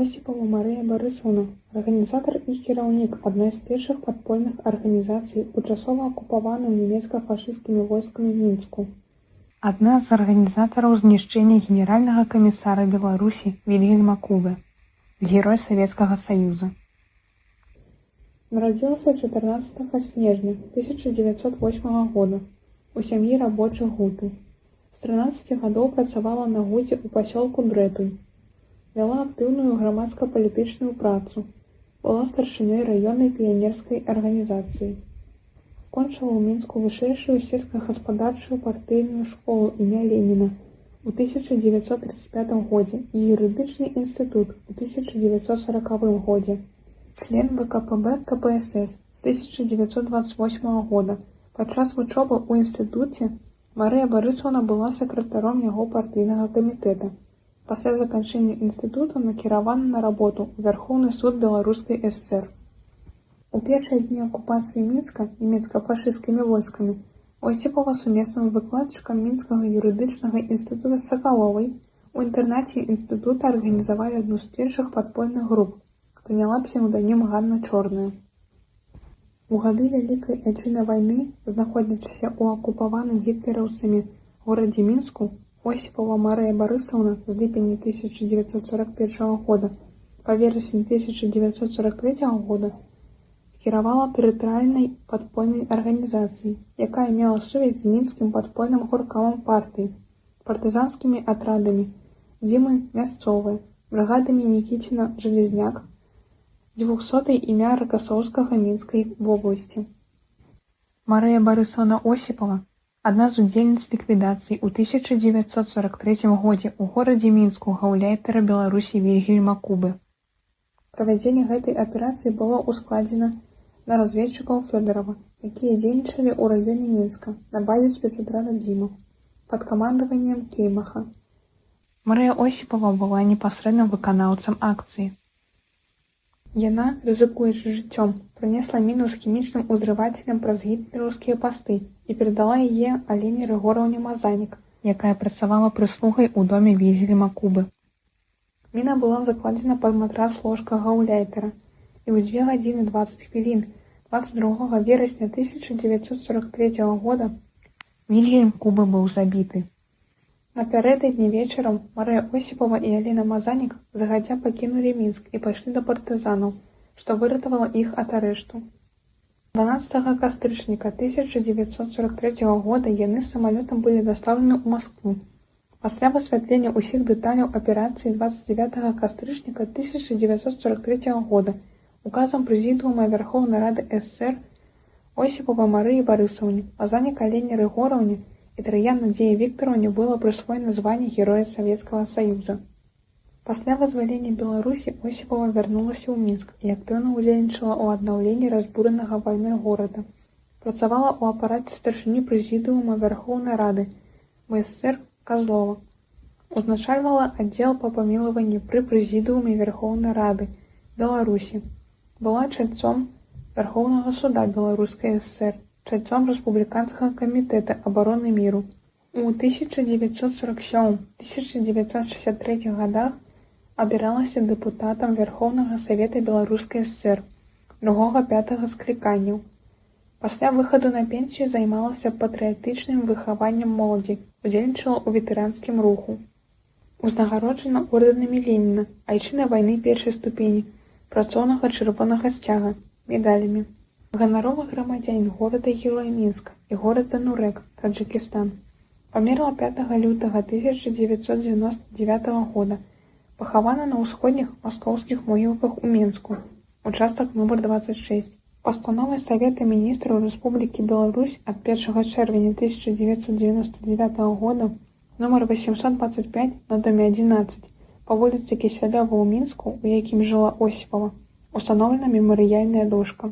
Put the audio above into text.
Осіпова Марыя Барысаўна, арганізатар і кіраўнік адной з першых падпольных арганізацый у часова акупаваным нямецка-фашысцкімі войскамі Мінску. Адна з арганізатараў знішчэння генеральнага камісара Беларусі Вільгельма Кубы, герой Савецкага Саюза. Нарадзілася 14 снежня 1908 года у сям'і рабочых гуты. З 13 гадоў працавала на гуце ў пасёлку Дрэтунь. Вяла актыўную грамадска-палітычную працу, была старшынёй раённай піянерскай арганізацыі. Скончыла ў Мінску вышэйшую сельскагаспадарчую партыйную школу імя Леніна ў 1935 годзе і юрыдычны інстытут у 1940 годзе. Член ВКПБ КПСС з 1928 года. Падчас вучобы ў інстытуце Марыя Барысаўна была сакратаром яго партыйнага камітэта. Пасля заканчэння інстытута накіравана на работу ў Вярхоўны суд Беларускай ССР. У першыя дні акупацыі Мінска нямецка-фашысцкімі войскамі Осіпова сумесным выкладчыкам Мінскага юрыдычнага інстытута Сакаловай у інтэрнаце інстытута арганізавалі адну з першых падпольных груп, прыняла псеўданім Ганна Чорная. У гады Вялікай Айчыннай вайны, знаходзячыся ў акупаваным гітлераўцамі горадзе Мінску, Осіпова Марыя Барысаўна з ліпеня 1941 года па верасень 1943 года кіравала тэрытарыяльнай падпольнай арганізацыяй, якая мела сувязь з мінскім падпольным горкамам партыі, партызанскімі атрадамі, дзімы мясцовыя, брыгадамі Нікіціна Жалезняк, 200-й імя Ракасоўскага Мінскай вобласці. Марыя Барысаўна Осіпова адна з удзельніц ліквідацыі ў 1943 годзе ў горадзе Мінску гаўляйтара Беларусі Вільгельма Кубы. Правядзенне гэтай аперацыі было ўскладзена на разведчыкаў Фёдарава, якія дзейнічалі ў раёне Мінска на базе спецатрада Дзіма пад камандаваннем Кеймаха. Марыя Осіпова была непасрэдным выканаўцам акцыі. Яна, рызыкуючы жыццём, прынесла міну з хімічным узрывацелем праз гітлераўскія пасты і перадала яе Алені Рыгораўне Мазанік, якая працавала прыслугай у доме Вільгельма Кубы. Міна была закладзена пад матрас ложка гаўляйтара, і ў 2 гадзіны 20 хвілін 22 верасня 1943 года Вільгельм Кубы быў забіты. Напярэдадні вечарам Марыя Осіпова і Алена Мазанік загадзя пакінулі Мінск і пайшлі да партызанаў, што выратавала іх ад арышту. 12 кастрычніка 1943 года яны з самалётам былі дастаўлены ў Маскву. Пасля высвятлення ўсіх дэталяў аперацыі 29 кастрычніка 1943 года указам Прэзідыума Вярхоўнай Рады ССР Осіпова Марыі Барысаўне, Мазанік Алені Рыгораўне і Траян Надзеі Віктараўне было прысвоена званне Героя Савецкага Саюза. Пасля вызвалення Беларусі Осіпова вярнулася ў Мінск і актыўна ўдзельнічала ў аднаўленні разбуранага вайной горада. Працавала ў апараце старшыні Прэзідыума Вярхоўнай Рады МСР Казлова. Узначальвала аддзел па памілаванні пры Прэзідыуме Вярхоўнай Рады Беларусі. Была чальцом Вярхоўнага суда Беларускай ССР, чальцом Рэспубліканскага камітэта абароны міру. У 1947-1963 годах абіралася дэпутатам Вярхоўнага Савета Беларускай ССР 2-5 скліканняў. Пасля выхаду на пенсію займалася патрыятычным выхаваннем моладзі, удзельнічала ў ветэранскім руху. Узнагароджана ордэнамі Леніна, Айчыннай вайны першай ступені, працоўнага чырвонага сцяга, медалямі. Ганаровы грамадзянін горада-героя Мінска і горада Нурэк, Таджыкістан. Памерла 5 лютага 1999 года. Пахавана на ўсходніх маскоўскіх могілках у Мінску, участак нумар 26. Пастановай Савета міністраў Рэспублікі Беларусь ад 1 чэрвеня 1999 года нумар 825 на доме 11 па вуліцы Кісялёва ў Мінску, у якім жыла Осіпова, устаноўлена мемарыяльная дошка.